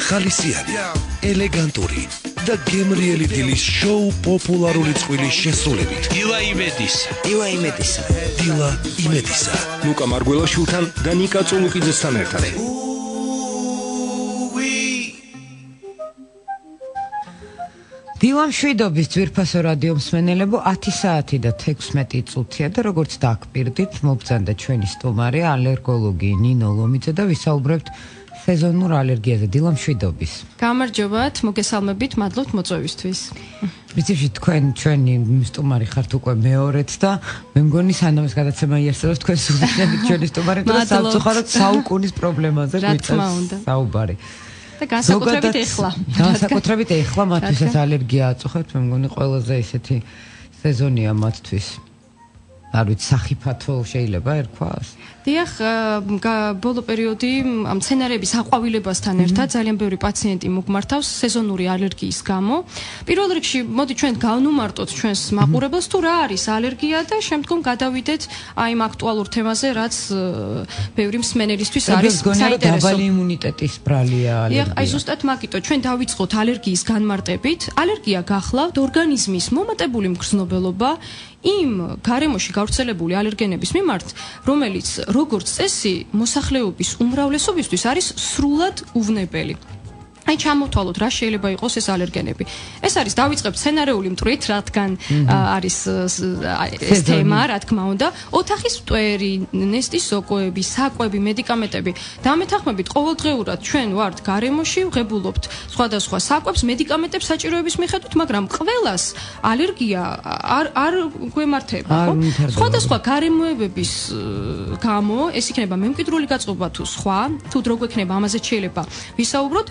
ხალისიანი, ელეგანტური და გემრიელი დილის შოუ პოპულარული წყვილის შესრულებით. დილა იმედისა. ლუკა მარგველაშვილთან და ნიკა წულუკიძესთან ერთად. დილა მშვიდობის ძვირფასო რადიო მსმენელებო 10 საათი და 16 წუთია და როგორც დაგპირდით მობრძანდა ჩვენი სტუმარი ალერგოლოგი ნინო ლომიძე და ვისაუბრებთ სეზონურ ალერგიაზე. დილა მშვიდობის. გამარჯობათ, მოგესალმებით, მადლობთ მოწვევისთვის. ვიცი თქვენ ჩვენი სტუმარი ხართ უკვე მეორეც და მე მგონი სანამ ეს გადაცემა იარსებობს თქვენ სულისხმობით ჩვენი სტუმარი და სამწუხაროდ საუკუნის პრობლემაზე გვიწევს საუბარი. და განსაკუთრებით ეხლა მათთვისაც ალერგია აწუხებთ, მე მგონი ყველაზე ისეთი სეზონია მათთვის. არ ვიცი, სახიფათო შეიძლება ერქვას? დიახ, ბოლო პერიოდი ამ სცენარების აყვავილებასთან ერთად ძალიან ბევრი პაციენტი მოგმართავს სეზონური ალერგიის გამო. პირველ რიგში, მოდი ჩვენ განვუმარტოთ ჩვენს მაყურებელს თუ რა არის ალერგია და შემდგომ გადავიდეთ აი იმ აქტუალურ თემაზე, რაც ბევრი მსმენელისთვის არის საინტერესო. დაბალი იმუნიტეტის ბრალია ალერგია. აი ზუსტად მაგიტო ჩვენ დავიწყოთ ალერგიის განმარტებით. ალერგია გახლავთ ორგანიზმის მომატებული მგრძნობელობა იმ გარემოში გავრცელებული ალერგენების მიმართ, რომელიც როგორც წესი მოსახლეობის უმრავლესობისთვის არის სრულად უვნებელი. აი ჩამოვთვალოთ რა შეიძლება იყოს ეს ალერგენები. ეს არის დავიწყებთ სცენარეული მტვრით, რადგან არის ეს თემა, რა თქმა უნდა, ოთახის მტვერი, ნესტის სოკოები, საკვები, მედიკამენტები. დამეთანხმებით ყოველდღიურად ჩვენ ვართ გარემოში, ვღებულობთ სხვადასხვა საკვებს, მედიკამენტებს საჭიროების მიხედვით, მაგრამ ყველას ალერგია არ გვემართება, ხო? სხვადასხვა გარემოებების გამო, ეს იქნება მემკვიდრული გაწყობა თუ სხვა, თუ დრო გვექნება ამაზე შეიძლება ვისაუბროთ.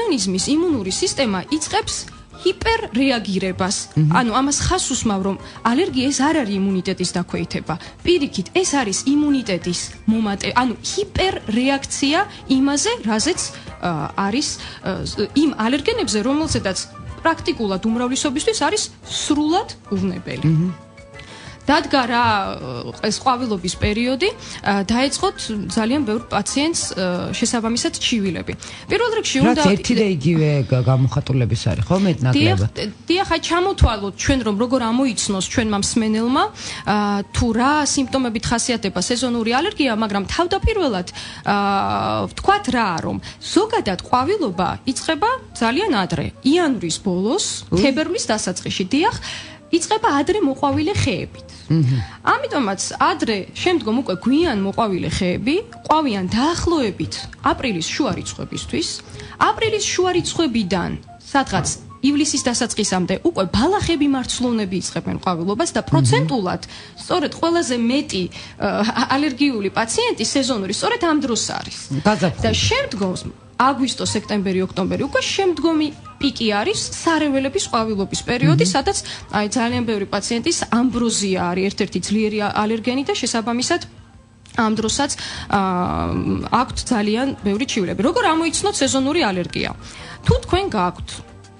ორგანიზმის იმუნური სისტემა იწყებს ჰიპერრეაგირებას. ანუ ამას ხაზს უსმავ, რომ ალერგია ეს არ არის იმუნიტეტის დაქვეითება. პირიქით, ეს არის იმუნიტეტის ანუ ჰიპერრეაქცია იმაზე, რაზეც არის იმ ალერგენებზე, რომელზედაც პრაქტიკულად უმრავლესობისთვის არის სრულად უვნებელი. დადგა რა ეს ყვავილობის პერიოდი, დაეწყოთ ძალიან ბევრ პაციენტს შესაბამისად ჩივილები. პირველ რიგში უნდა ერთი და იგივე გამოხატულების არის, ხო, მეტნაკლებად? დიახ, აი ჩამოთვალოთ ჩვენ რომ როგორ ამოიცნოს ჩვენმა მსმენელმა თუ რა სიმპტომებით ხასიათდება სეზონური ალერგია, მაგრამ თავდაპირველად ვთქვათ რა, რომ ზოგადად ყვავილობა იწყება ძალიან ადრე, იანვრის ბოლოს, თებერვლის დასაწყისში. დიახ, იწყება ადრე მოყვავილე ხეებით. ამიტომაც ადრე შემდგომ უკვე გვიან მოყვავილე ხეები ყვავიან დაახლოებით აპრილის შუა რიცხვებისთვის. აპრილის შუა რიცხვებიდან სადღაც ივლისის დასაწყისამდე უკვე ბალახები მარცვლოვნები იწყებენ ყვავილობას და პროცენტულად სწორედ ყველაზე მეტი ალერგიული პაციენტი სეზონური სწორედ ამ დროს არის. და შემდგომ აგვისტო, სექტემბერი, ოქტომბერი უკვე შემდგომი პიკი არის სარეველების ყვავილობის პერიოდი, სადაც აი ძალიან ბევრი პაციენტის ამბროზია არის ერთ-ერთი ძლიერი ალერგენი და შესაბამისად ამ დროსაც აქვთ ძალიან ბევრი ჩივილები. როგორ ამოიცნოთ სეზონური ალერგია? თუ თქვენ გაქვთ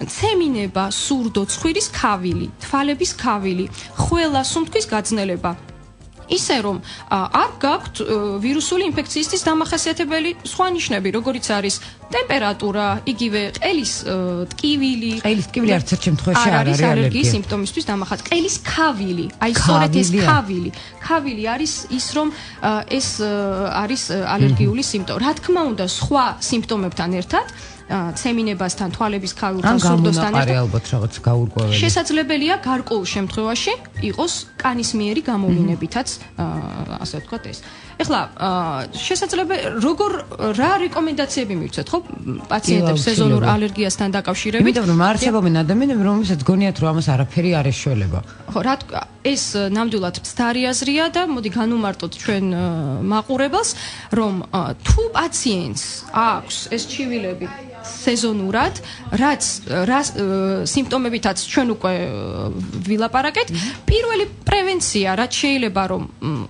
ცემინება, სურდო, ცხვირის ქავილი, თვალების ქავილი, ხველა, სუნთქვის გაძნელება, ისე რომ არ გაქვთ ვირუსული ინფექციისთვის დამახასიათებელი სხვა ნიშნები, როგორიც არის ტემპერატურა, იგივე ყელის ტკივილი. ყელის ტკივილი არც ერთ შემთხვევაში არ არის ალერგიის სიმპტომისთვის დამახასიათებელი. ყელის ქავილი, აი სწორედ ეს ქავილი. ქავილი არის ის, რომ ეს არის ალერგიული სიმპტომი. რა თქმა უნდა, სხვა სიმპტომებთან ერთად ცემინებასთან, თვალების ქავილთან, სურდოსთან ერთად ალბათ რაღაც გაურკვეველი. შესაძლებელია გარკვეულ შემთხვევაში იყოს კანისმიერი გამოვლინებითაც, ასე ვთქვათ ეს. ეხლა შესაძლებელი რა რეკომენდაციები მივცეთ, ხო, პაციენტებს სეზონურ ალერგიასთან დაკავშირებით? იმიტომ რომ არსებობენ ადამიანები, რომელსაც გონიათ რომ ამას არაფერი არ ეშველება. ხო, ეს ნამდვილად მცდარი აზრია და მოდი განვუმარტოთ ჩვენ მაყურებელს, რომ თუ პაციენტს აქვს ეს ჩივილები სეზონურად, რაც სიმპტომებითაც ჩვენ უკვე ვილაპარაკეთ, პირველი პრევენცია, რაც შეიძლება რომ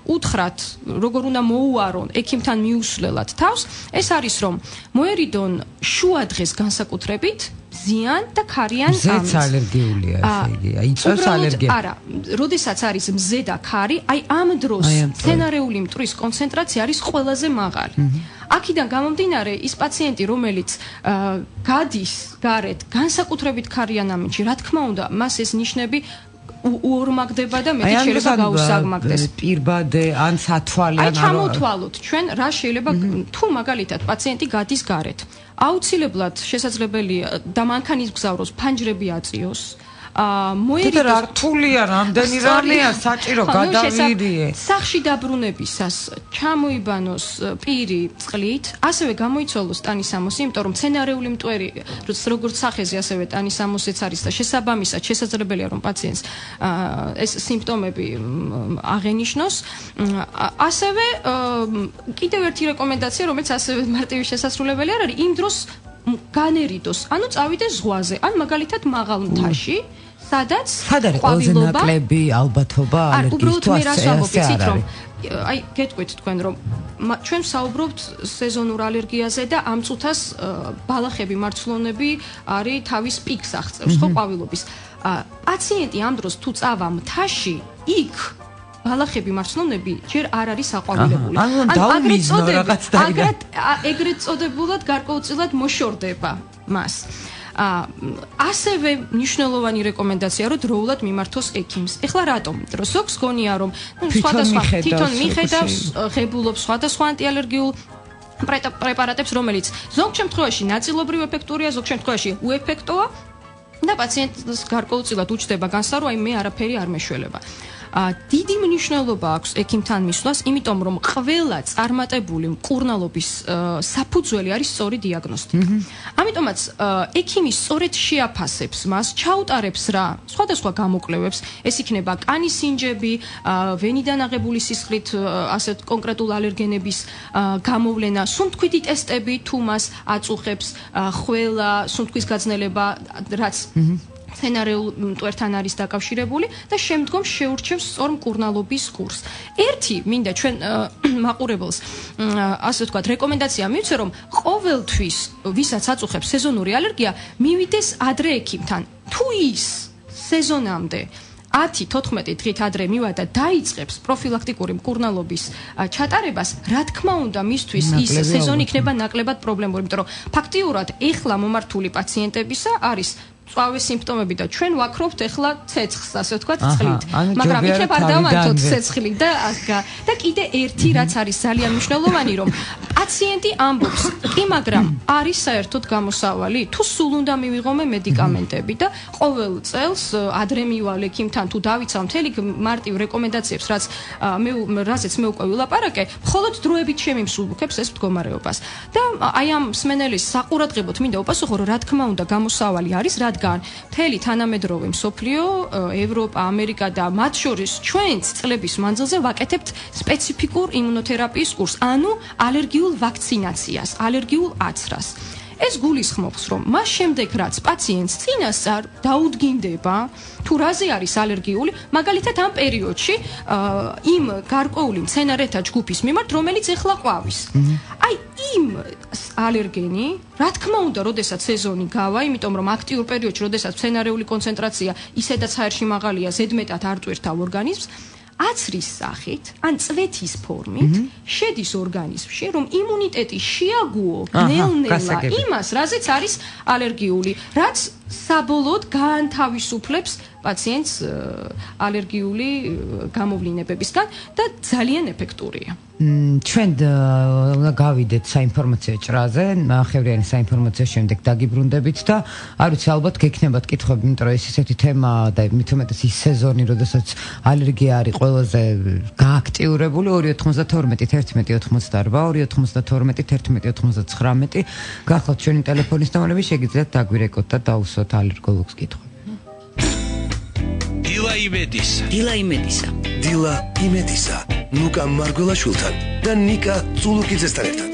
უთხრათ, როგორ უნდა მოუარონ ექიმთან მიუსვლელად თავს, ეს არის რომ მოერიდონ შუა დღეს განსაკუთრებით მზიან და ქარიან ამის. მზეც ალერგიულია ესე იგი. იწვევს ალერგია. არა, როდესაც არის მზე და ქარი, აი ამ დროს სცენარეული მტვრის კონცენტრაცია არის ყველაზე მაღალი. აქედან გამომდინარე, ის პაციენტი, რომელიც გადის გარეთ, განსაკუთრებით ქარიან ამინდში, რა თქმა უნდა, მას ეს ნიშნები უორმაგდება და მეტი შეიძლება გაუსაგმაგდეს. პირბადე ან სათვალე ან ჩამოთვალოთ ჩვენ რა შეიძლება თუ მაგალითად პაციენტი გადის გარეთ. აუცილებლად შესაძლებელია და მანქანის გზავროს ფანჯრები აწიოს. მოერიდოს და რთულია რამდენი რამეა საჭირო გადავირიე. სახში დაბრუნებისას ჩამოიბანოს პირი წყლით, ასევე გამოიცვალოს ტანისამოსი, იმიტომ რომ სცენარეული მტვერი როგორც სახეზე, ასევე ტანისამოსიც არის და შესაბამისად შესაძლებელია რომ პაციენტს ეს სიმპტომები აღენიშნოს. ასევე კიდევ ერთი რეკომენდაცია, რომელიც ასევე მარტივი შესასრულებელი არ არის, იმ დროს განერიდოს, ანუ წავიდეს ზღვაზე, ან მაგალითად მაღალ მთაში. სადაც ყველაზე ნაკლები ალბათობა ალერგიის თუ ასე რომ აი გეტყვით თქვენ რომ ჩვენ საუბრობთ სეზონურ ალერგიაზე და ამ წუთას ბალახები მარცვლოვნები არის თავის პიკს აღწევს ხო ყვავილობის პაციენტი ამ დროს თუ წავა მთაში იქ ბალახები მარცვლოვნები ჯერ არ არის აყვავილებული ეგრეთ წოდებულად გარკვეულწილად მოშორდება მას ასევე მნიშვნელოვანი რეკომენდაცია რომ დროულად მიმართოს ექიმს. ეხლა რატომ? რომ ზოგს გონია რომ სხვადასხვა თვითონ მიხედავს, ღებულობს სხვადასხვა ანტიალერგიულ პრეპარატებს, რომელიც ზოგ შემთხვევაში ნაწილობრივ ეფექტურია, ზოგ შემთხვევაში უეფექტოა და პაციენტს გარკვეულწილად უჩნდება განსა, რომ აი მე არაფერი არ მეშველება. დიდი მნიშვნელობა აქვს ექიმთან მისვლას, იმიტომ რომ ყველა წარმატებული მკურნალობის საფუძველი არის სწორი დიაგნოსტიკა. ამიტომაც ექიმი სწორედ შეაფასებს მას, ჩაუტარებს რა სხვადასხვა გამოკვლევებს, ეს იქნება კანის სინჯები, ვენიდან აღებული სისხლით ასეთ კონკრეტულ ალერგენების გამოვლენა, სუნთქვითი ტესტები თუ მას აწუხებს, ხველა, სუნთქვის გაძნელება, რაც სცენარეულ მტვერთან არის დაკავშირებული და შემდგომ შეურჩევს სწორ მკურნალობის კურსს. ერთი მინდა ჩვენ მაყურებელს ასე ვთქვათ რეკომენდაცია მივცე რომ ყოველთვის ვისაც აწუხებს სეზონური ალერგია მივიდეს ადრე ექიმთან. თუ ის სეზონამდე 10-14 დღით ადრე მივა და დაიწყებს პროფილაქტიკური მკურნალობის ჩატარებას, რა თქმა უნდა, მისთვის ის სეზონი იქნება ნაკლებად პრობლემური, იმიტომ რომ ფაქტიურად ეხლა მომართული პაციენტებისა არის წვავე სიმპტომები და ჩვენ ვაქრობთ ეხლა ცეცხლს, ასე ვთქვათ, წყლით. მაგრამ იქნება არ დავანთოთ ცეცხლი და კიდე ერთი რაც არის ძალიან მნიშვნელოვანი, რომ პაციენტი ამბობს, კი, მაგრამ არის საერთოდ გამოსავალი, თუ სულ უნდა მივიღომე მედიკამენტები და ყოველ წელს ადრე მივალ ექიმთან თუ დავიცავ მთელი მარტივ რეკომენდაციებს, რაზეც მე უკვე ვილაპარაკე, მხოლოდ დროებით შემიმსუბუქებს ეს მდგომარეობას. და აი ამ მსმენელის საყურადღებოდ მინდა უპასუხო, რომ რა თქმა უნდა გამოსავალი არის, რადგან მთელი თანამედროვე მსოფლიო, ევროპა, ამერიკა და მათ შორის ჩვენც წლების მანძილზე ვაკეთებთ სპეციფიკურ იმუნოთერაპიის კურსს, ანუ ალერგიულ ვაქცინაციას, ალერგიულ აცრას. ეს გულისხმობს, რომ მას შემდეგ რაც პაციენტს წინასწარ დაუდგინდება, თუ რაზე არის ალერგიული, მაგალითად ამ პერიოდში იმ გარკვეული მცენარეთა ჯგუფის მიმართ, რომელიც ეხლა ყვავის. აი იმ ალერგენი, რა თქმა უნდა, როდესაც სეზონი გავა, იმიტომ რომ აქტიურ პერიოდში, როდესაც მცენარეული კონცენტრაცია ისედაც ჰაერში მაღალია, ზედმეტად არ ტვირთავ ორგანიზმს, აცრის სახით, ან წვეთის ფორმით შედის ორგანიზმში, რომ იმუნიტეტი შეაგუო ნელ-ნელა იმას, რაზეც არის ალერგიული, რაც საბოლოოდ გაანთავისუფლებს პაციენტს ალერგიული გამოვლინებებისგან და ძალიან ეფექტურია. ჩვენ უნდა გავიდეთ საინფორმაციო ჭრაზე, ნახევრიანი საინფორმაციო შემდეგ დაგიბრუნდებით და არ ვიცი, ალბათ გექნებათ კითხვები, იმიტომ რომ ეს ისეთი თემაა და მithumetes ის სეზონი, როდესაც ალერგია არის ყველაზე გააქტიურებული 292 11 88 292 11 99 გახლავთ ჩვენი ტელეფონის ნომრები, შეგიძლიათ დაგვირეკოთ და დაუსვათ ალერგოლოგს კითხვები. დილა იმედისა. დილა იმედისა. ლუკა მარგველაშვილთან და ნიკა წულუკიძესთან ერთად.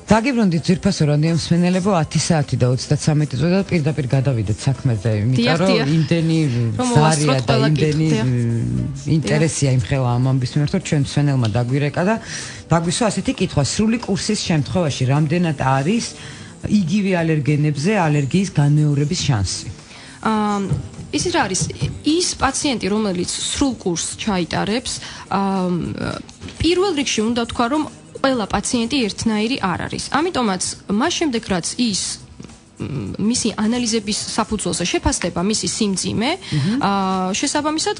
დაგიბრუნდით ძვირფასო რადიო მსმენელებო 10 საათი და 33 წუთი და პირდაპირ გადავიდეთ საქმეზე, იმიტომ რომ იმდენი ზარია და იმდენი ინტერესია იმ ხელა ამ ამბის მიმართ, რომ ჩვენ მსმენელმა დაგვირეკა და დაგვისვა ასეთი კითხვა, სრული კურსის შემთხვევაში რამდენად არის იგივე ალერგენებზე ალერგიის განმეორების შანსი? ის რა არის ის პაციენტი რომელიც სრულ კურსს ჩაიტარებს პირველ რიგში უნდა თქვა რომ ყველა პაციენტი ერთნაირი არ არის ამიტომაც მას შემდეგ რაც ის მისი ანალიზების საფუძველზე შეფასდება მისი სიმძიმე შესაბამისად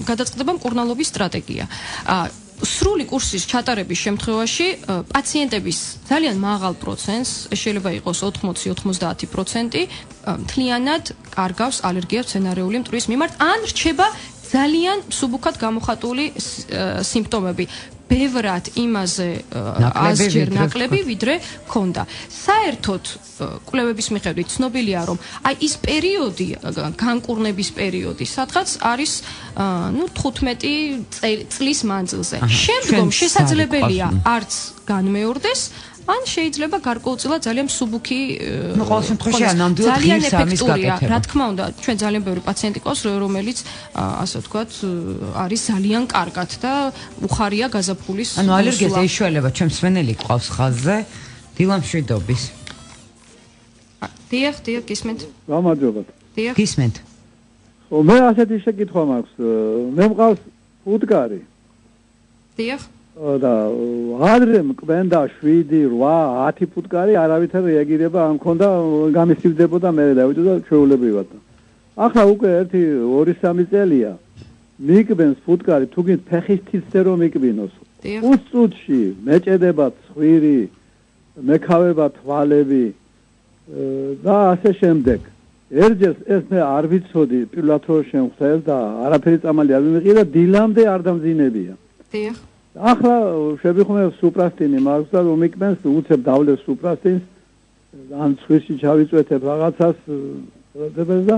გადაწყდება მკურნალობის სტრატეგია სრული კურსის ჩატარების შემთხვევაში პაციენტების ძალიან მაღალ პროცენტს, შეიძლება იყოს 80-90% მთლიანად კარგავს ალერგია სცენარეული მტვრის მიმართ, ან რჩება ძალიან მსუბუქად გამოხატული სიმპტომები. ბევრად იმაზე ასჯერ ნაკლები ვიდრე ქონდა. საერთოდ კვლევების მიხედვით ცნობილია რომ აი ის პერიოდი განკურნების პერიოდი სადღაც არის 15 წლის მანძილზე. შემდგომ შესაძლებელია არც განმეორდეს ან შეიძლება გარკვეულწილად ძალიან მსუბუქი ყოველ შემთხვევაში ნამდვილად ღირს ამის გაკეთება. რა თქმა უნდა, ჩვენ ძალიან ბევრი პაციენტი ყავს, რომელიც ასე ვთქვათ, არის ძალიან კარგად და უხარია გაზაფხულის. ანუ ალერგიაზე იშველება, ჩემს მსმენელი ყავს ხაზზე, დილა მშვიდობის. დიახ, გისმენთ. გამარჯობათ. დიახ. გისმენთ. მე ასეთი შეკითხვა მაქვს. მე მყავს ფუტკარი. დიახ. და ადრე მკვენდა 7, 8, 10 ფუტკარი არავითარ რეაგირება არ მქონდა, გამისივდებოდა მე დავიწყო ჩვეულებრივად. ახლა უკვე 1-2-3 წელია. მიკბენს ფუტკარი, თუ გინდ ფეხის თითზე რომ მიკბინოს. უს წუთში მეჭედება ცხვირი, მეკავება თვალები და ასე შემდეგ. ერჯერ ეს მე არ ვიცოდი, პირველად რო შემხვდეს და არაფერი წამალი არ მიმიყიდა, დილამდე არ დამძინებია. დიახ. ახლა შევიხმევ სუპრასტინი მაქვს და რომ მიკბენს უცებ დავლევ სუპრასტინს ან ცხვირში ჩავიწვეთებ რაღაცას და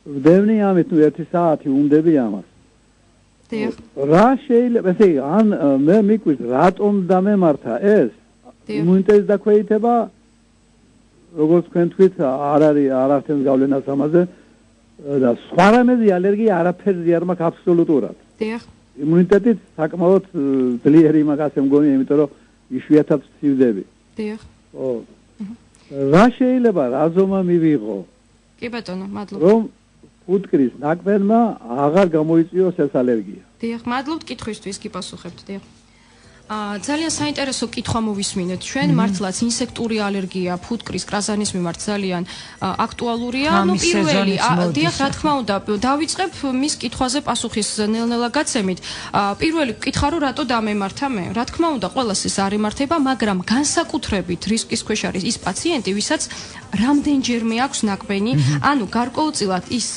ვდევნი ამით 1 საათი უმდები ამას. დიახ. რა შეიძლება ესე ან მე მიკვირს რატომ დამემართა ეს იმუნიტეტის დაქვეითება როგორც თქვენ თქვით არ არის არაფერს გავლენას ამაზე და სხვა რამეზე ალერგია არაფერზე არ მაქვს აბსოლუტურად. დიახ. იმუნიტეტით საკმაოდ ძლიერი მაგასე მგონია, იმიტომ რომ იშვიათად ვცივდები. დიახ. ო. რა შეიძლება რაზომა მივიღო? კი ბატონო, მადლობა. რომ ფუტკრის ნაკვენმა აღარ გამოიწვიოს ეს ალერგია. დიახ, მადლობთ კითხვისთვის, გიპასუხებთ, დიახ. ძალიან საინტერესო კითხვა მოვისმინეთ ჩვენ, მართლაც ინსექტური ალერგია ფუტკრის კრაზანის მიმართ ძალიან აქტუალურია. ანუ პირველი, დიახ, რა თქმა უნდა, დავიწყებ მის კითხვაზე პასუხის ნელ-ნელა გაცემით. პირველი კითხა რომ რატო დამემართა მე? რა თქმა უნდა, ყველას ეს არ ემართება, მაგრამ განსაკუთრებით რისკის ქვეშ არის ის პაციენტი, ვისაც რამდენჯერმე აქვს ნაკვენი, ანუ გარკვეულწილად ის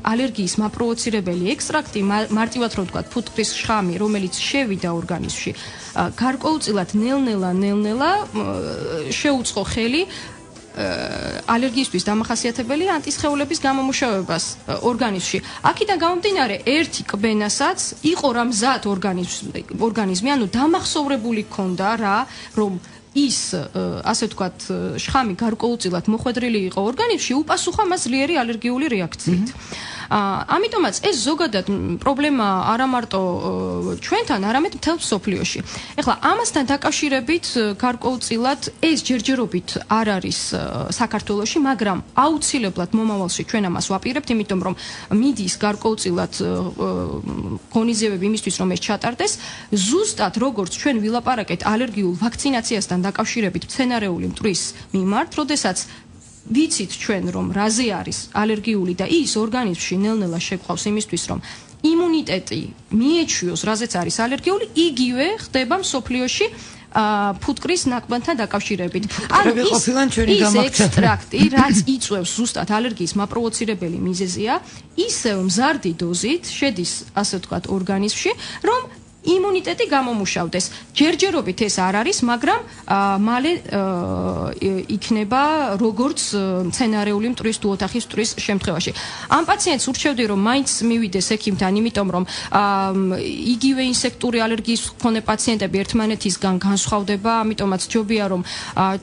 ალერგიის მაპროვოცირებელი ექსტრაქტი, მარტივად რომ ვთქვათ, ფუტკრის შხამი, რომელიც შევიდა ორგანიზმში, გარკვეულწილად ნელ-ნელა შეუწყო ხელი ალერგიისთვის დამახასიათებელი ანტისხეულების გამომუშავებას ორგანიზმში. აქედან გამომდინარე, ერთი კბენასაც იყო რა მზად ორგანიზმი, ანუ დამახსოვრებული ქონდა რა, რომ ის ასე ვთქვათ, შხამი გარკვეულწილად მოხვედრილი იყო ორგანიზმში, უპასუხა მას ძლიერი ალერგიული რეაქციით. ამიტომაც ეს ზოგადად პრობლემა არა მარტო ჩვენთან, არამედ მთელ მსოფლიოში. ეხლა ამასთან დაკავშირებით გარკვეულწილად ეს ჯერჯერობით არ არის საქართველოში, მაგრამ აუცილებლად მომავალში ჩვენ ამას ვაპირებთ, იმიტომ რომ მიდის გარკვეულწილად ღონისძიებები იმისთვის, რომ ეს ჩატარდეს. ზუსტად როგორც ჩვენ ვილაპარაკეთ ალერგიულ ვაქცინაციასთან დაკავშირებით მცენარეული მტვრის მიმართ, როდესაც ვიცით ჩვენ რომ რაზე არის ალერგიული და ის ორგანიზმში ნელ-ნელა შეგვყავს იმისთვის რომ იმუნიტეტი მიეჩვიოს რაზეც არის ალერგიული, იგივე ხდება მსოფლიოში ფუტკრის ნაკვენთან დაკავშირებით. ანუ ის ექსტრაქტი, რაც იწვევს ზუსტად ალერგიის მაპროვოცირებელი მიზეზია, ისევ მზარდი დოზით შედის, ასე ვთქვათ, ორგანიზმში, რომ იმუნიტეტი გამომუშავდეს. ჯერჯერობით ეს არ არის, მაგრამ მალე იქნება როგორც მცენარეული მტვრის თუ ოთახის მტვრის შემთხვევაში. ამ პაციენტს ურჩევდი რომ მაინც მივიდეს ექიმთან, იმიტომ რომ იგივე ინსექტური ალერგიის მქონე პაციენტები ერთმანეთისგან განსხვავდება, ამიტომაც ჯობია რომ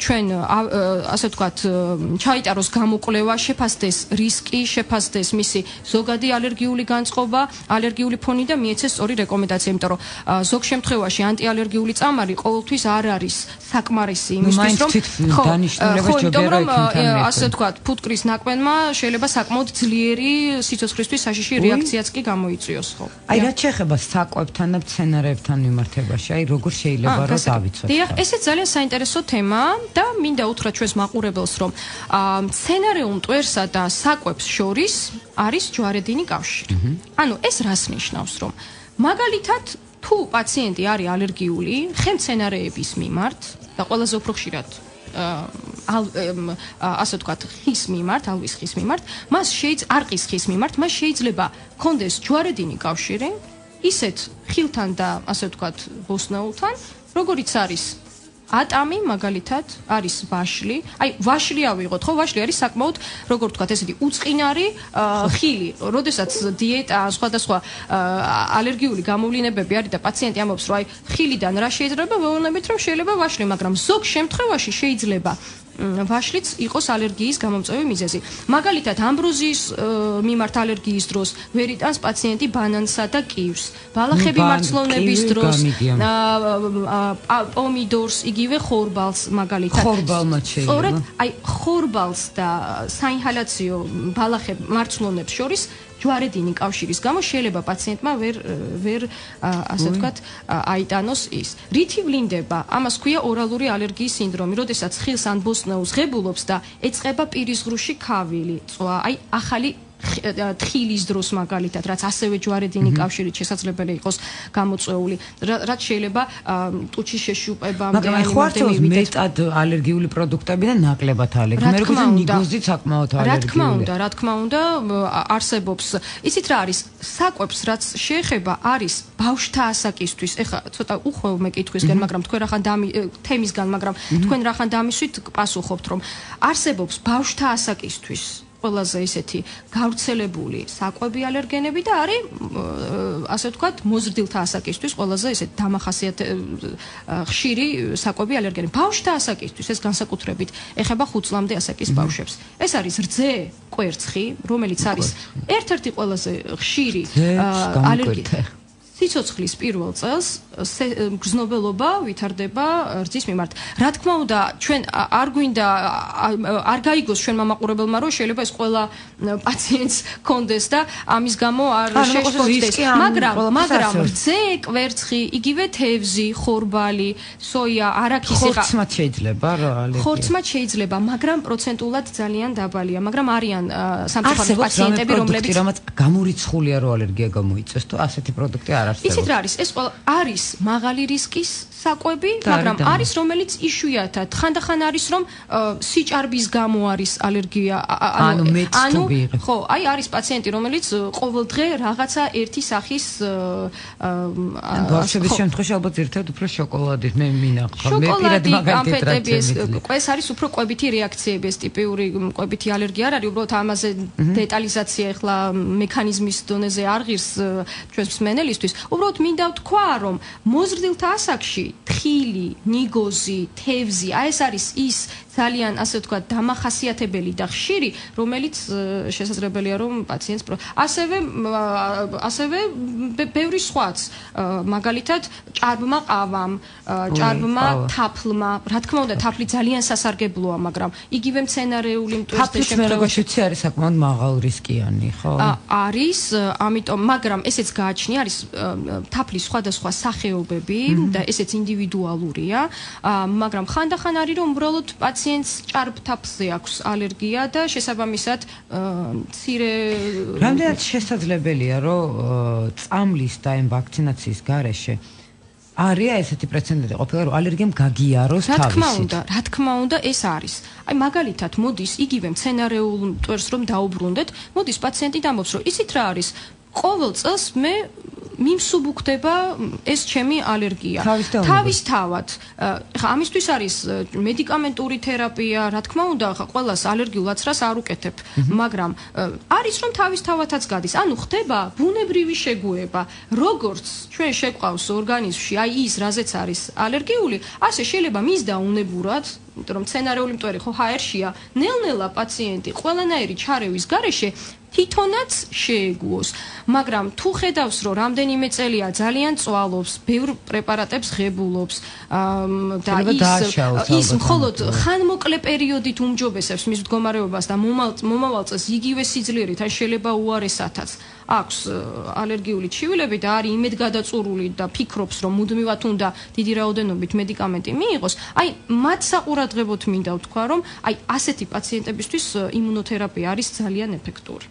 ჩვენ ასე ვთქვათ ჩაიტაროს გამოკვლევა, შეფასდეს რისკი, შეფასდეს მისი ზოგადი ალერგიული განწყობა, ალერგიული ფონი და მიეცეს სწორი რეკომენდაცია, იმიტომ რომ ზოგ შემთხვევაში ანტიალერგიული წამალი ყოველთვის არ არის საკმარისი იმისთვის რომ იმიტომ რომ ასე ვთქვათ ფუტკრის ნაკვენმა შეიძლება საკმაოდ ძლიერი სიცოცხლისთვის საშიში რეაქციაც კი გამოიწვიოს, ხო? აი რაც შეეხება საკვებთან და მცენარეებთან მიმართებაში, აი როგორ შეიძლება რომ დავიცოთ? დიახ, ესეც ძალიან საინტერესო თემაა და მინდა უთხრა ჩვენს მაყურებელს, რომ მცენარეულ მტვერსა და საკვებს შორის არის ჯვარედინი კავშირი. ანუ ეს რას ნიშნავს, რომ მაგალითად თუ პაციენტი არის ალერგიული ხემცენარეების მიმართ და ყველაზე უფრო ხშირად ასე ვთქვათ ხის მიმართ, ალვის ხის მიმართ, მას არყის ხის მიმართ, მას შეიძლება კონდეს ჯვარედინი კავშირი ისეთ ხილთან და ასე ვთქვათ ბოსტნეულთან, როგორიც არის ატამი, მაგალითად, არის ვაშლი. აი, ვაშლი ავიღოთ, ხო? ვაშლი არის საკმაოდ, როგორ ვთქვათ, ესეთი უწყინარი ხილი. როდესაც დიეტა, სხვადასხვა ალერგიული გამოვლინებები არის და პაციენტი ამბობს, რომ აი, ხილიდან რა შეიძლება, ვეუბნებით, რომ შეიძლება ვაშლი, მაგრამ ზოგ შემთხვევაში შეიძლება ვაშლიც იყოს ალერგიის გამომწვევი მიზეზი. მაგალითად, ამბროზიის მიმართ ალერგიის დროს ვერ იტანს პაციენტი ბანანსა და კივს. ბალახები მარცვლოვნების დროს პომიდორს, იგივე ხორბალს, მაგალითად. ხორბალმაც შეიძლება. სწორედ, აი, ხორბალს და საინჰალაციო ბალახებ მარცვლოვნებს შორის ჯვარედინი კავშირის გამო შეიძლება პაციენტმა ვერ ასე ვთქვათ აიტანოს ის. რითი ვლინდება? ამას ქვია ორალური ალერგიის სინდრომი, როდესაც ხილს ან ბოსტნეულს ღებულობს და ეწყება პირის ღრუში ქავილი, წვა, აი ახალი თხილის დროს მაგალითად, რაც ასევე ჯვარედინი კავშირით შესაძლებელი იყოს გამოწვეული, რაც შეიძლება ტუჩის შეშუპება, მაგრამ აი ხوارწელს მეტად ალერგიული პროდუქტები და ნაკლებად ალერგი. მე როგორც ნიგოზი საკმაოდ ალერგიულია. რა თქმა უნდა, არსებობს. იცით რა არის? საკვებს რაც შეეხება არის ბავშვთა ასაკისთვის. ეხლა ცოტა უხვევ მეკითხვისგან, მაგრამ თქვენ რახან თემისგან, მაგრამ თქვენ რახან დამისვით პასუხობთ, რომ არსებობს ბავშვთა ასაკისთვის ყველაზე ისეთი გავრცელებული საკვები ალერგენები და არის ასე ვთქვათ მოზრდილთა ასაკისთვის ყველაზე ისეთი ხშირი საკვები ალერგენი. ბავშვთა ასაკისთვის ეს განსაკუთრებით ეხება 5 წლამდე ასაკის ბავშვებს. ეს არის რძე, კვერცხი, რომელიც არის ერთ-ერთი ყველაზე ხშირი ალერგენი. სიცოცხლის პირველ წელს გრძნობელობა ვითარდება რძის მიმართ. რა თქმა უნდა, ჩვენ არ გვინდა არ გაიგოს ჩვენ მამაყურებელმა, რომ შეიძლება ეს ყველა პაციენტს კონდეს და ამის გამო არ შეშფოთდეს. მაგრამ რძე, კვერცხი, იგივე თევზი, ხორბალი, სოია, არაქისი ხორცმაც შეიძლება რა ალერგია. ხორცმაც შეიძლება, მაგრამ პროცენტულად ძალიან დაბალია, მაგრამ არიან სამწუხაროდ პაციენტები, რომლებიც გამორიცხულია რომ ალერგია გამოიწვევს, თუ ასეთი პროდუქტი არ არსებობს. იცით რა არის? ეს ყველა არის მაღალი რისკის საკვები, მაგრამ არის რომელიც იშვიათად. ხანდახან არის რომ სიჭარბის გამო არის ალერგია, ანუ ხო, აი არის პაციენტი, რომელიც ყოველდღე რაღაცა ერთი სახის ბავშვების შემთხვევაში ალბათ ერთად უფრო შოკოლადით მე მინახავ. მე პირადად მაგალითად ეს არის უფრო კვებითი რეაქციები, ეს ტიპიური კვებითი ალერგია არ არის, უბრალოდ ამაზე დეტალიზაცია ახლა მექანიზმის დონეზე არ ღირს ჩვენს მსმენელისთვის. უბრალოდ მინდა ვთქვა, რომ მოზრდილთა ასაკში თხილი, ნიგოზი, თევზი, აი ეს არის ის ძალიან ასე ვთქვათ დამახასიათებელი და ხშირი, რომელიც შესაძლებელია რომ პაციენტს ასევე ბევრი სხვაც, მაგალითად ჭარბმა ყავამ, ჭარბმა თაფლმა, რა თქმა უნდა თაფლი ძალიან სასარგებლოა, მაგრამ იგივე მცენარეული მტვრის შემთხვევაში არის საკმაოდ მაღალ რისკიანი, ხო? არის, ამიტომ, მაგრამ ესეც გააჩნია, არის თაფლის სხვადასხვა სახეობები და ესეც ინდივიდუალურია, მაგრამ ხანდახან არის რომ უბრალოდ პაციენტს ჭარბ თაფლზე აქვს ალერგია და შესაბამისად მცირე რამდენად შესაძლებელია რომ წამლის და ამ ვაქცინაციის გარეშე არია ესეთი პრეცედენტი ყოფილა რომ ალერგიამ გაგიაროს თავისით. რა თქმა უნდა ეს არის. აი მაგალითად მოდის იგივე მცენარეულ მტვერს რომ დაუბრუნდეთ, მოდის პაციენტი და ამბობს რომ იცით რა არის? ყოველ წელს მე მიმსუბუქდება ეს ჩემი ალერგია. თავისთავად. ხა ამისთვის არის მედიკამენტური თერაპია, რა თქმა უნდა, ხა ყველას ალერგიულ აცრას არ უკეთებ, მაგრამ არის რომ თავისთავადაც გადის. ანუ ხდება ბუნებრივი შეგუება. როგორც ჩვენ შეგვყავს ორგანიზმში, აი ის, რაზეც არის ალერგიული, ასე შეიძლება მის და უნებურად, იმიტომ რომ სცენარეული მტვერი ხო ჰაერშია, ნელ-ნელა პაციენტი ყველანაირი ჩარევის გარეშე თვითონაც შეეგუოს, მაგრამ თუ ხედავს, რომ რამდენიმე წელია ძალიან წვალობს, ბევრ პრეპარატებს ღებულობს და ის მხოლოდ ხანმოკლე პერიოდით უმჯობესებს მის მდგომარეობას და მომავალ წელს იგივე სიძლიერით, ან შეიძლება უარესათაც აქვს ალერგიული ჩივილები და არის იმედგადაწურული და ფიქრობს, რომ მუდმივად უნდა დიდი რაოდენობით მედიკამენტი მიიღოს, აი მათ საყურადღებოდ მინდა ვთქვა, რომ აი ასეთი პაციენტებისთვის იმუნოთერაპია არის ძალიან ეფექტური.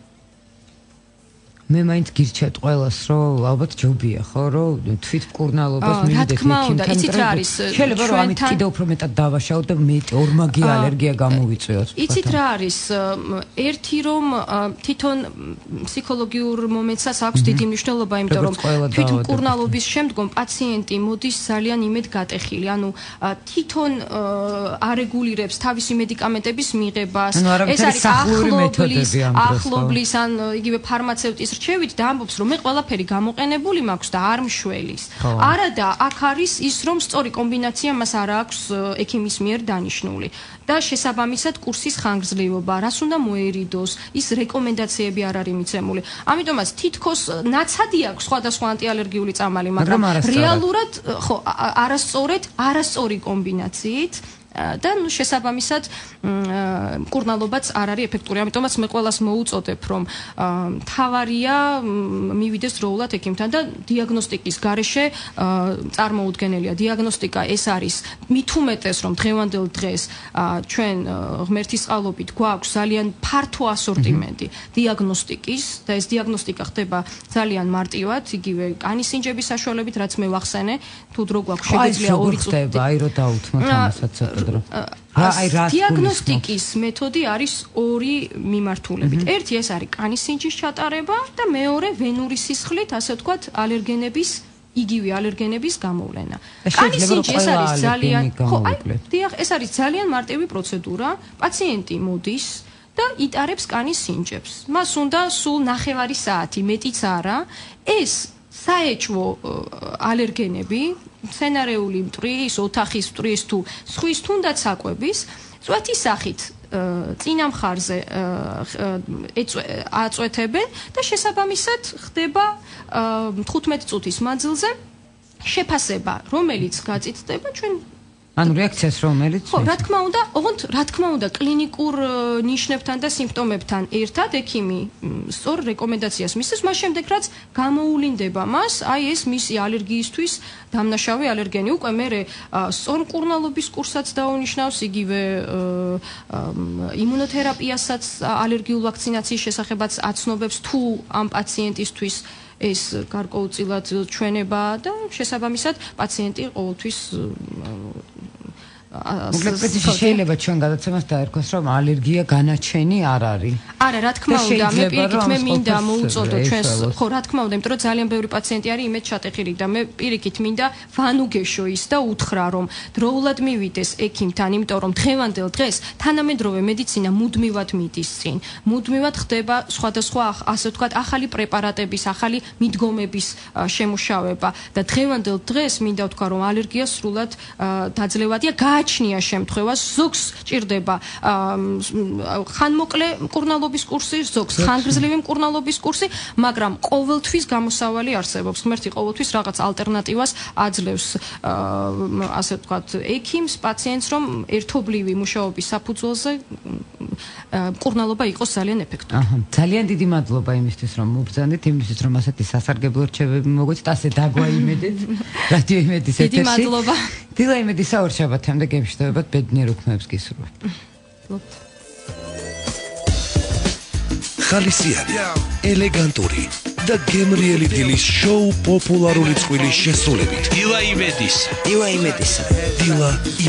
მე მაინც გირჩევთ ყველას, რომ ალბათ ჯობია, ხო, რომ თვითმკურნალობას მივიდეთ ექიმთან. იცით რა არის? შეიძლება რომ ამით კიდევ უფრო მეტად დავაშავოთ და მეტი ორმაგი ალერგია გამოვიწვიოთ. იცით რა არის? ერთი რომ თვითონ ფსიქოლოგიურ მომენტსაც აქვს დიდი მნიშვნელობა, იმიტომ რომ თვითმკურნალობის შემდგომ პაციენტი მოდის ძალიან იმედგატეხილი, ანუ თვითონ არეგულირებს თავისი მედიკამენტების მიღებას. ეს არის ახლობლის ან იგივე ფარმაცევტის რჩევით და ამბობს, რომ მე ყველაფერი გამოყენებული მაქვს და არ მშველის. არადა აქ არის ის, რომ სწორი კომბინაცია მას არ აქვს ექიმის მიერ დანიშნული. და შესაბამისად კურსის ხანგრძლივობა, რას უნდა მოერიდოს, ის რეკომენდაციები არ არის მიცემული. ამიტომაც თითქოს ნაცადი აქვს სხვადასხვა ანტიალერგიული წამალი, მაგრამ რეალურად ხო, არასწორი კომბინაციით და ნუ შესაბამისად მკურნალობაც არ არის ეფექტური. ამიტომაც მე ყველას მოუწოდებ, რომ თავარია მივიდეს დროულად ექიმთან და დიაგნოსტიკის გარეშე წარმოუდგენელია. დიაგნოსტიკა ეს არის მით უმეტეს, რომ დღევანდელ დღეს ჩვენ ღმერთის წყალობით გვაქვს ძალიან ფართო ასორტიმენტი დიაგნოსტიკის და ეს დიაგნოსტიკა ხდება ძალიან მარტივად, იგივე კანის სინჯების საშუალებით, რაც მე ვახსენე, თუ დრო გვაქვს შეგიძლია 2 წუთი. აი რო დავუთმოთ ამასაც დიაგნოსტიკის მეთოდი არის 2 მიმართულებით. ერთი ეს არის კანის სინჯის ჩატარება და მეორე ვენური სისხლით, ასე ვთქვათ, იგივე ალერგენების გამოვლენა. კანის სინჯი ეს არის ძალიან ეს არის ძალიან მარტივი პროცედურა. პაციენტი მოდის და იტარებს კანის სინჯებს. მას უნდა სულ 9 საათი, მეტიც არა. ეს საეჭვო ალერგენები, სცენარეული მტვრის, ოთახის მტვრის თუ სხვის თუნდაც საკვების, წვეთის სახით წინა მხარზე აწვეთებენ და შესაბამისად ხდება 15 წუთის მანძილზე შეფასება, რომელიც გაწიწდება ჩვენ ანუ რეაქციას რომელიც ხო, რა თქმა უნდა, კლინიკურ ნიშნებთან და სიმპტომებთან ერთად ექიმი სწორ რეკომენდაციას მისცემს, მას შემდეგ რაც გამოულინდება მას, აი ეს მისი ალერგიისთვის დამნაშავე ალერგენი. უკვე მე სწორ მკურნალობის კურსაც დაუნიშნავს, იგივე იმუნოთერაპიასაც, ალერგიულ ვაქცინაციის შესახებაც აცნობებს, თუ ამ პაციენტისთვის ეს გარკვეულწილად ჩვენება და შესაბამისად პაციენტი ყოველთვის შეიძლება ჩვენ გადაცემას დაერქვას, რომ ალერგია განაჩენი არ არის. არა, რა თქმა უნდა, მე პირიქით მე მინდა მოუწოდო ჩვენს, ხო, რა თქმა უნდა, იმიტომ რომ ძალიან ბევრი პაციენტი არის იმედ ჩატეხილი და მე პირიქით მინდა ვანუგეშო ის და უთხრა, რომ დროულად მივიდეს ექიმთან, იმიტომ რომ დღევანდელ დღეს თანამედროვე მედიცინა მუდმივად მიდის წინ. მუდმივად ხდება სხვადასხვა, ასე ვთქვათ, ახალი პრეპარატების, ახალი მიდგომების შემუშავება და დღევანდელ დღეს მინდა ვთქვა, რომ ალერგია სრულად დაძლევადია. გააჩნია შემთხვევა, ზოგს ჭირდება ხანმოკლე მკურნალობის კურსი, ზოგს ხანგრძლივი მკურნალობის კურსი, მაგრამ ყოველთვის გამოსავალი არსებობს. ღმერთი ყოველთვის რაღაც ალტერნატივას აძლევს, ასე ვთქვათ, ექიმს, პაციენტს, რომ ერთობლივი მუშაობის საფუძველზე მკურნალობა იყოს ძალიან ეფექტური. ძალიან დიდი მადლობა იმისთვის, რომ მობრძანდით, იმისთვის, რომ ასეთი სასარგებლო რჩევები მოგვეცით, ასე დაგვაიმედეთ რადიო იმედის ეთერში. დიდი მადლობა. დილა იმედი საორჩაბათამდე გემშვიდობებად ბედნიერ უქმეებს გისურვებთ. ხალისიანი, ელეგანტური და გემრიელი დილის შოუ პოპულარული წყვილის შესრულებით. დილა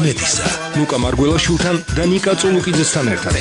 იმედისა. ლუკა მარგველაშვილთან და ნიკა წულუკიძესთან ერთად.